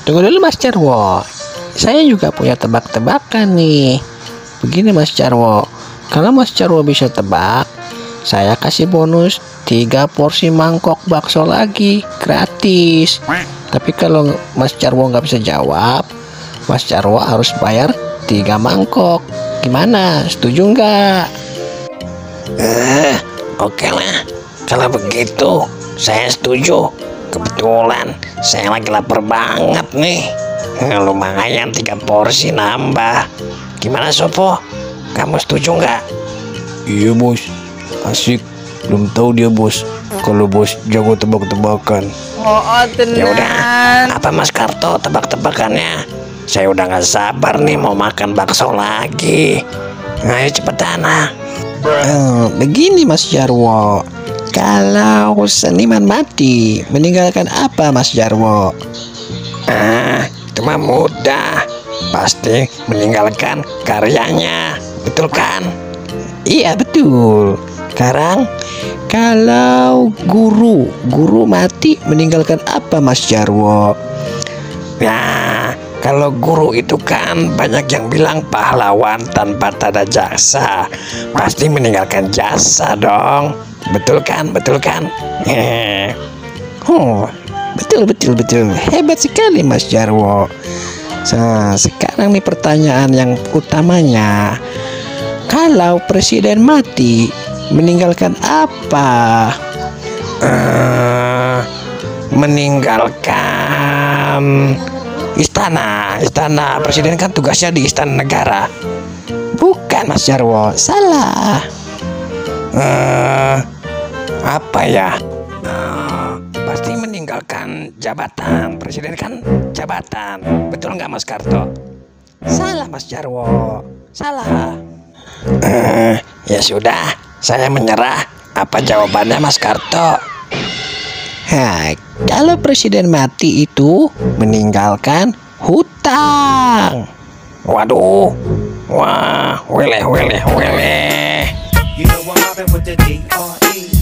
Tunggu dulu Mas Jarwo. Saya juga punya tebak-tebakan nih. Begini Mas Jarwo, kalau Mas Jarwo bisa tebak, saya kasih bonus 3 porsi mangkok bakso lagi gratis. Tapi kalau Mas Jarwo nggak bisa jawab, Mas Jarwo harus bayar 3 mangkok. Gimana? Setuju nggak? Oke lah, kalau begitu saya setuju. Kebetulan saya lagi lapar banget nih. Lumayan 3 porsi nambah. Gimana Sopo? Kamu setuju nggak? Iya bos, asik. Belum tahu dia bos, kalau bos jago tebak-tebakan. Ya udah, apa Mas Karto tebak-tebakannya? Saya udah nggak sabar nih mau makan bakso lagi. Ayo cepetan ah. Begini Mas Jarwo, kalau seniman mati meninggalkan apa Mas Jarwo? Itu mah mudah. Pasti meninggalkan karyanya. Betul kan? Iya betul. Sekarang kalau guru mati meninggalkan apa Mas Jarwo? Nah, kalau guru itu kan banyak yang bilang pahlawan tanpa tanda jasa. Pasti meninggalkan jasa dong. Betul kan? Betul kan? Betul. Hebat sekali Mas Jarwo. Nah, sekarang nih pertanyaan yang utamanya. Kalau presiden mati meninggalkan apa? Meninggalkan istana. Presiden kan tugasnya di istana negara. Bukan Mas Jarwo, salah. Apa ya? Pasti meninggalkan jabatan. Presiden kan jabatan. Betul nggak Mas Karto? Salah Mas Jarwo, salah. Ya sudah, saya menyerah. Apa jawabannya Mas Karto? Kalau presiden mati itu meninggalkan hutang. Waduh, wah, weleh. You know I'm mobbing with the D.R.E.